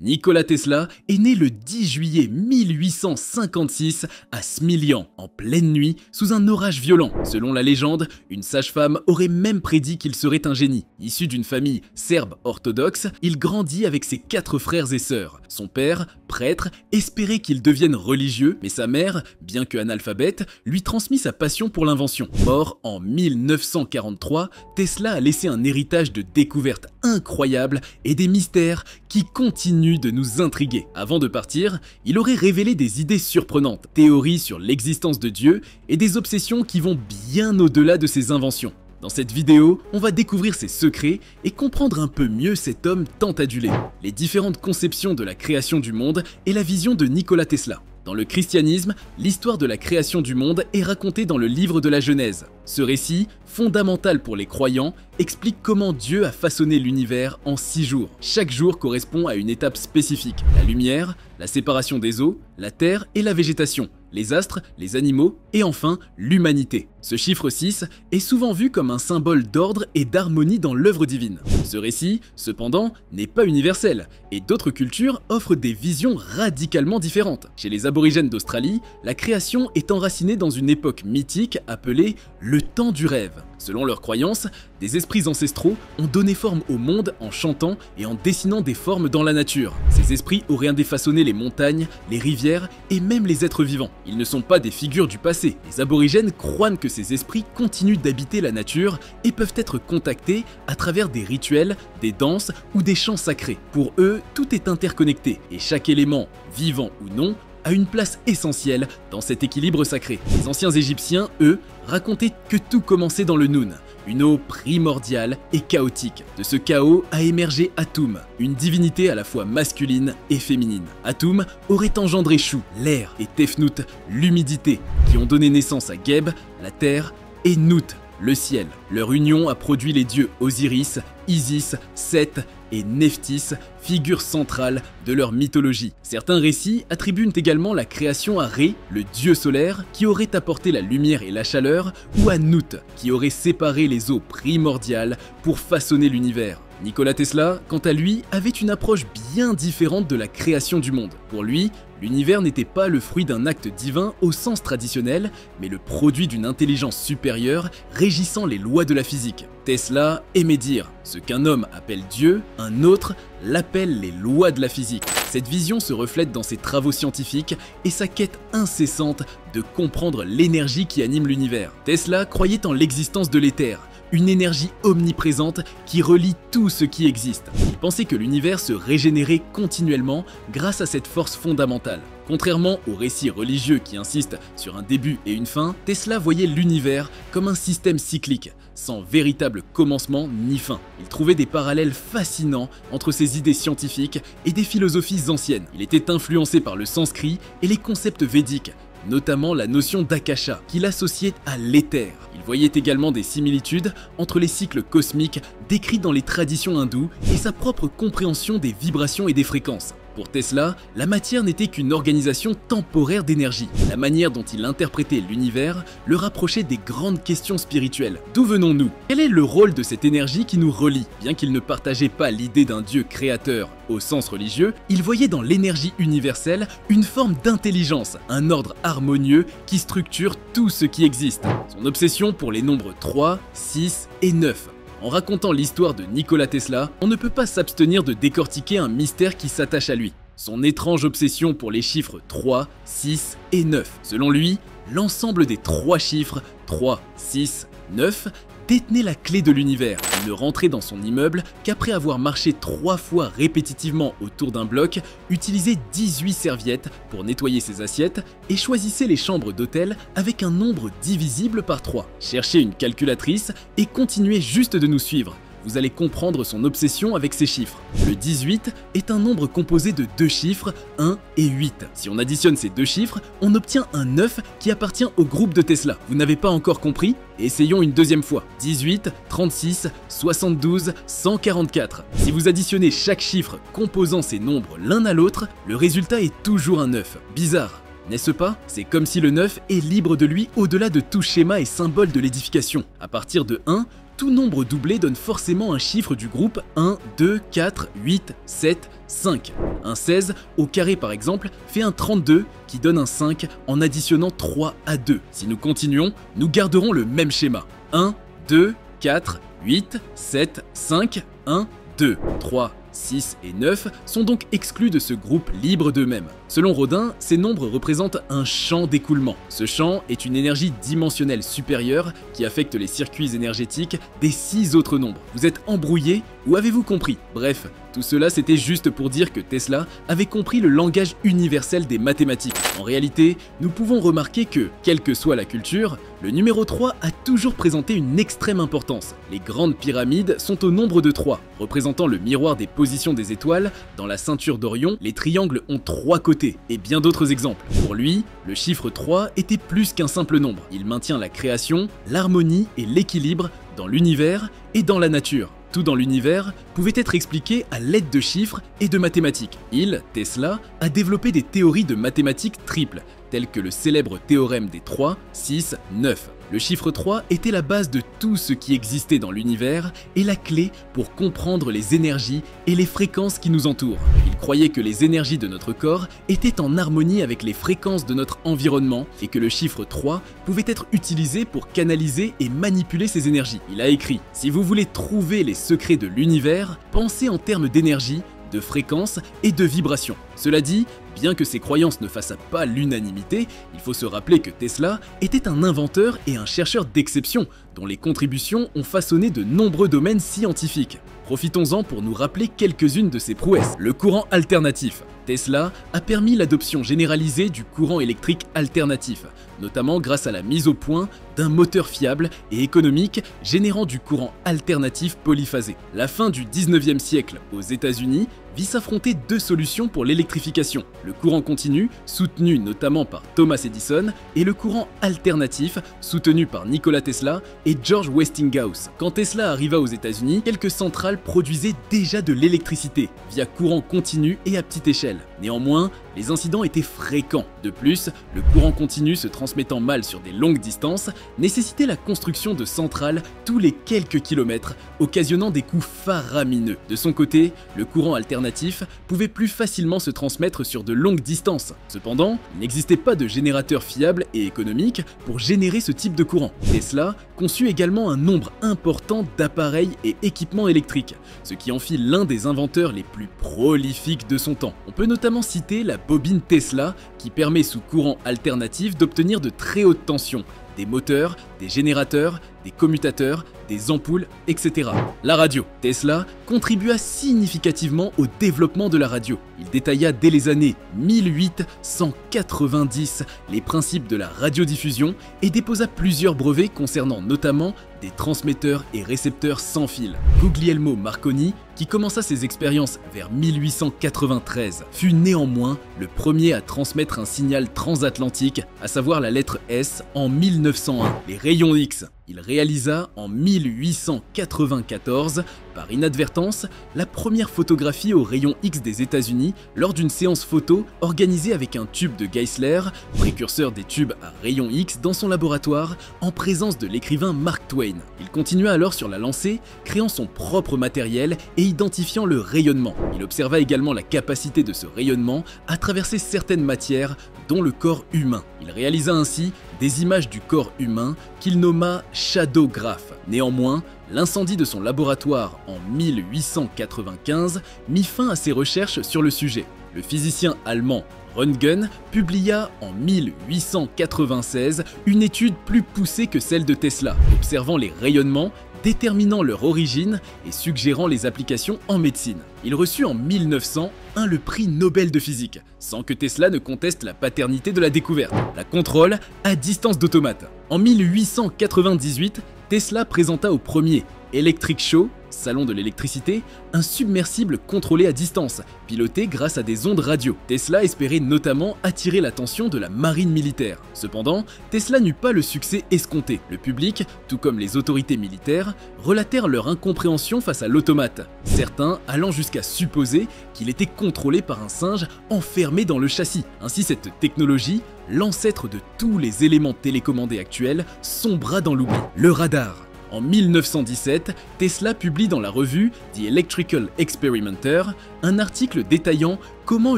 Nikola Tesla est né le 10 juillet 1856 à Smiljan, en pleine nuit, sous un orage violent. Selon la légende, une sage-femme aurait même prédit qu'il serait un génie. Issu d'une famille serbe orthodoxe, il grandit avec ses 4 frères et sœurs. Son père, prêtre, espérait qu'il devienne religieux, mais sa mère, bien que analphabète, lui transmit sa passion pour l'invention. Mort en 1943, Tesla a laissé un héritage de découvertes incroyables et des mystères qui continuent de nous intriguer. Avant de partir, il aurait révélé des idées surprenantes, théories sur l'existence de Dieu et des obsessions qui vont bien au-delà de ses inventions. Dans cette vidéo, on va découvrir ses secrets et comprendre un peu mieux cet homme tant adulé, les différentes conceptions de la création du monde et la vision de Nikola Tesla. Dans le christianisme, l'histoire de la création du monde est racontée dans le livre de la Genèse. Ce récit, fondamental pour les croyants, explique comment Dieu a façonné l'univers en 6 jours. Chaque jour correspond à une étape spécifique. La lumière, la séparation des eaux, la terre et la végétation, les astres, les animaux et enfin l'humanité. Ce chiffre 6 est souvent vu comme un symbole d'ordre et d'harmonie dans l'œuvre divine. Ce récit, cependant, n'est pas universel et d'autres cultures offrent des visions radicalement différentes. Chez les aborigènes d'Australie, la création est enracinée dans une époque mythique appelée le temps du rêve. Selon leurs croyances, des esprits ancestraux ont donné forme au monde en chantant et en dessinant des formes dans la nature. Ces esprits auraient défaçonné les montagnes, les rivières et même les êtres vivants. Ils ne sont pas des figures du passé. Les aborigènes croient que ces esprits continuent d'habiter la nature et peuvent être contactés à travers des rituels, des danses ou des chants sacrés. Pour eux, tout est interconnecté et chaque élément, vivant ou non, a une place essentielle dans cet équilibre sacré. Les anciens Égyptiens, eux, racontaient que tout commençait dans le Noun, une eau primordiale et chaotique. De ce chaos a émergé Atum, une divinité à la fois masculine et féminine. Atum aurait engendré Shu, l'air, et Tefnut, l'humidité, qui ont donné naissance à Geb, la terre, et Nut, le ciel. Leur union a produit les dieux Osiris, Isis, Seth et Nephthys, figures centrales de leur mythologie. Certains récits attribuent également la création à Ré, le dieu solaire, qui aurait apporté la lumière et la chaleur, ou à Nut, qui aurait séparé les eaux primordiales pour façonner l'univers. Nikola Tesla, quant à lui, avait une approche bien différente de la création du monde. Pour lui, l'univers n'était pas le fruit d'un acte divin au sens traditionnel, mais le produit d'une intelligence supérieure régissant les lois de la physique. Tesla aimait dire « Ce qu'un homme appelle Dieu, un autre l'appelle les lois de la physique ». Cette vision se reflète dans ses travaux scientifiques et sa quête incessante de comprendre l'énergie qui anime l'univers. Tesla croyait en l'existence de l'éther, une énergie omniprésente qui relie tout ce qui existe. Il pensait que l'univers se régénérait continuellement grâce à cette force fondamentale. Contrairement aux récits religieux qui insistent sur un début et une fin, Tesla voyait l'univers comme un système cyclique, sans véritable commencement ni fin. Il trouvait des parallèles fascinants entre ses idées scientifiques et des philosophies anciennes. Il était influencé par le sanskrit et les concepts védiques, notamment la notion d'akasha, qu'il associait à l'éther. Il voyait également des similitudes entre les cycles cosmiques décrits dans les traditions hindoues et sa propre compréhension des vibrations et des fréquences. Pour Tesla, la matière n'était qu'une organisation temporaire d'énergie. La manière dont il interprétait l'univers le rapprochait des grandes questions spirituelles. D'où venons-nous? Quel est le rôle de cette énergie qui nous relie? Bien qu'il ne partageait pas l'idée d'un Dieu créateur au sens religieux, il voyait dans l'énergie universelle une forme d'intelligence, un ordre harmonieux qui structure tout ce qui existe. Son obsession pour les nombres 3, 6 et 9. En racontant l'histoire de Nikola Tesla, on ne peut pas s'abstenir de décortiquer un mystère qui s'attache à lui. Son étrange obsession pour les chiffres 3, 6 et 9. Selon lui, l'ensemble des 3 chiffres 3, 6, 9 détenait la clé de l'univers. Il ne rentrait dans son immeuble qu'après avoir marché 3 fois répétitivement autour d'un bloc, utilisait 18 serviettes pour nettoyer ses assiettes et choisissait les chambres d'hôtel avec un nombre divisible par 3. Cherchez une calculatrice et continuez juste de nous suivre. Vous allez comprendre son obsession avec ces chiffres. Le 18 est un nombre composé de 2 chiffres, 1 et 8. Si on additionne ces 2 chiffres, on obtient un 9 qui appartient au groupe de Tesla. Vous n'avez pas encore compris? Essayons une deuxième fois. 18, 36, 72, 144. Si vous additionnez chaque chiffre composant ces nombres l'un à l'autre, le résultat est toujours un 9. Bizarre, n'est-ce pas? C'est comme si le 9 est libre de lui au-delà de tout schéma et symbole de l'édification. À partir de 1, tout nombre doublé donne forcément un chiffre du groupe 1, 2, 4, 8, 7, 5. Un 16 au carré par exemple fait un 32 qui donne un 5 en additionnant 3 à 2. Si nous continuons, nous garderons le même schéma. 1, 2, 4, 8, 7, 5, 1, 2, 3, 6 et 9 sont donc exclus de ce groupe libre d'eux-mêmes. Selon Rodin, ces nombres représentent un champ d'écoulement. Ce champ est une énergie dimensionnelle supérieure qui affecte les circuits énergétiques des 6 autres nombres. Vous êtes embrouillé ou avez-vous compris? Bref, tout cela c'était juste pour dire que Tesla avait compris le langage universel des mathématiques. En réalité, nous pouvons remarquer que, quelle que soit la culture, le numéro 3 a toujours présenté une extrême importance. Les grandes pyramides sont au nombre de 3, représentant le miroir des positions des étoiles. Dans la ceinture d'Orion, les triangles ont 3 côtés, et bien d'autres exemples. Pour lui, le chiffre 3 était plus qu'un simple nombre. Il maintient la création, l'harmonie et l'équilibre dans l'univers et dans la nature. Tout dans l'univers pouvait être expliqué à l'aide de chiffres et de mathématiques. Il, Tesla, a développé des théories de mathématiques triples, telles que le célèbre théorème des 3, 6, 9. Le chiffre 3 était la base de tout ce qui existait dans l'univers et la clé pour comprendre les énergies et les fréquences qui nous entourent. Il croyait que les énergies de notre corps étaient en harmonie avec les fréquences de notre environnement et que le chiffre 3 pouvait être utilisé pour canaliser et manipuler ces énergies. Il a écrit « Si vous voulez trouver les secrets de l'univers, pensez en termes d'énergie, de fréquence et de vibration. » Cela dit, bien que ces croyances ne fassent pas l'unanimité, il faut se rappeler que Tesla était un inventeur et un chercheur d'exception, dont les contributions ont façonné de nombreux domaines scientifiques. Profitons-en pour nous rappeler quelques-unes de ses prouesses. Le courant alternatif. Tesla a permis l'adoption généralisée du courant électrique alternatif, notamment grâce à la mise au point d'un moteur fiable et économique générant du courant alternatif polyphasé. La fin du 19e siècle aux États-Unis vit s'affronter deux solutions pour l'électrification, le courant continu, soutenu notamment par Thomas Edison, et le courant alternatif, soutenu par Nikola Tesla et George Westinghouse. Quand Tesla arriva aux États-Unis, quelques centrales produisaient déjà de l'électricité, via courant continu et à petite échelle. Néanmoins, les incidents étaient fréquents. De plus, le courant continu se transmettant mal sur des longues distances nécessitait la construction de centrales tous les quelques kilomètres, occasionnant des coûts faramineux. De son côté, le courant alternatif pouvait plus facilement se transmettre sur de longues distances. Cependant, il n'existait pas de générateur fiable et économique pour générer ce type de courant. Tesla conçut également un nombre important d'appareils et équipements électriques, ce qui en fit l'un des inventeurs les plus prolifiques de son temps. On peut notamment citer la bobine Tesla qui permet sous courant alternatif d'obtenir de très hautes tensions, des moteurs, des générateurs, des commutateurs, des ampoules, etc. La radio. Tesla contribua significativement au développement de la radio. Il détailla dès les années 1890 les principes de la radiodiffusion et déposa plusieurs brevets concernant notamment des transmetteurs et récepteurs sans fil. Guglielmo Marconi, qui commença ses expériences vers 1893, fut néanmoins le premier à transmettre un signal transatlantique, à savoir la lettre S, en 1901, les rayons X. Il réalisa en 1894, par inadvertance, la première photographie aux rayons X des États-Unis lors d'une séance photo organisée avec un tube de Geissler, précurseur des tubes à rayons X, dans son laboratoire, en présence de l'écrivain Mark Twain. Il continua alors sur la lancée, créant son propre matériel et identifiant le rayonnement. Il observa également la capacité de ce rayonnement à traverser certaines matières, dont le corps humain. Il réalisa ainsi des images du corps humain qu'il nomma shadowgraphes. Néanmoins, l'incendie de son laboratoire en 1895 mit fin à ses recherches sur le sujet. Le physicien allemand Röntgen publia en 1896 une étude plus poussée que celle de Tesla, observant les rayonnements, déterminant leur origine et suggérant les applications en médecine. Il reçut en 1901 le prix Nobel de physique, sans que Tesla ne conteste la paternité de la découverte, la contrôle à distance d'automate. En 1898, Tesla présenta au premier Electric Show, salon de l'électricité, un submersible contrôlé à distance, piloté grâce à des ondes radio. Tesla espérait notamment attirer l'attention de la marine militaire. Cependant, Tesla n'eut pas le succès escompté. Le public, tout comme les autorités militaires, relatèrent leur incompréhension face à l'automate, certains allant jusqu'à supposer qu'il était contrôlé par un singe enfermé dans le châssis. Ainsi, cette technologie, l'ancêtre de tous les éléments télécommandés actuels, sombra dans l'oubli. Le radar. En 1917, Tesla publie dans la revue The Electrical Experimenter un article détaillant comment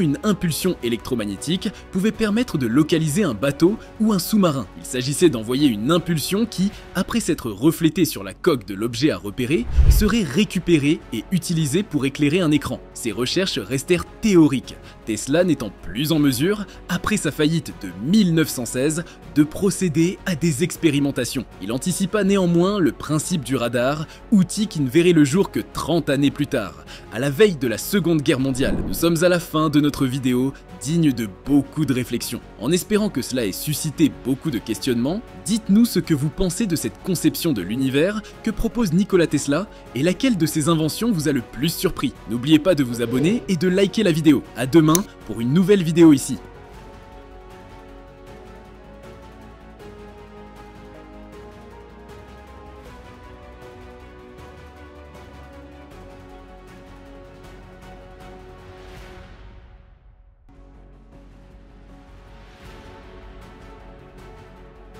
une impulsion électromagnétique pouvait permettre de localiser un bateau ou un sous-marin. Il s'agissait d'envoyer une impulsion qui, après s'être reflétée sur la coque de l'objet à repérer, serait récupérée et utilisée pour éclairer un écran. Ces recherches restèrent théoriques, Tesla n'étant plus en mesure, après sa faillite de 1916, de procéder à des expérimentations. Il anticipa néanmoins le principe du radar, outil qui ne verrait le jour que 30 années plus tard. À la veille de la Seconde Guerre mondiale, nous sommes à la fin de notre vidéo, digne de beaucoup de réflexions. En espérant que cela ait suscité beaucoup de questionnements, dites-nous ce que vous pensez de cette conception de l'univers que propose Nikola Tesla et laquelle de ses inventions vous a le plus surpris. N'oubliez pas de vous abonner et de liker la vidéo. À demain pour une nouvelle vidéo ici.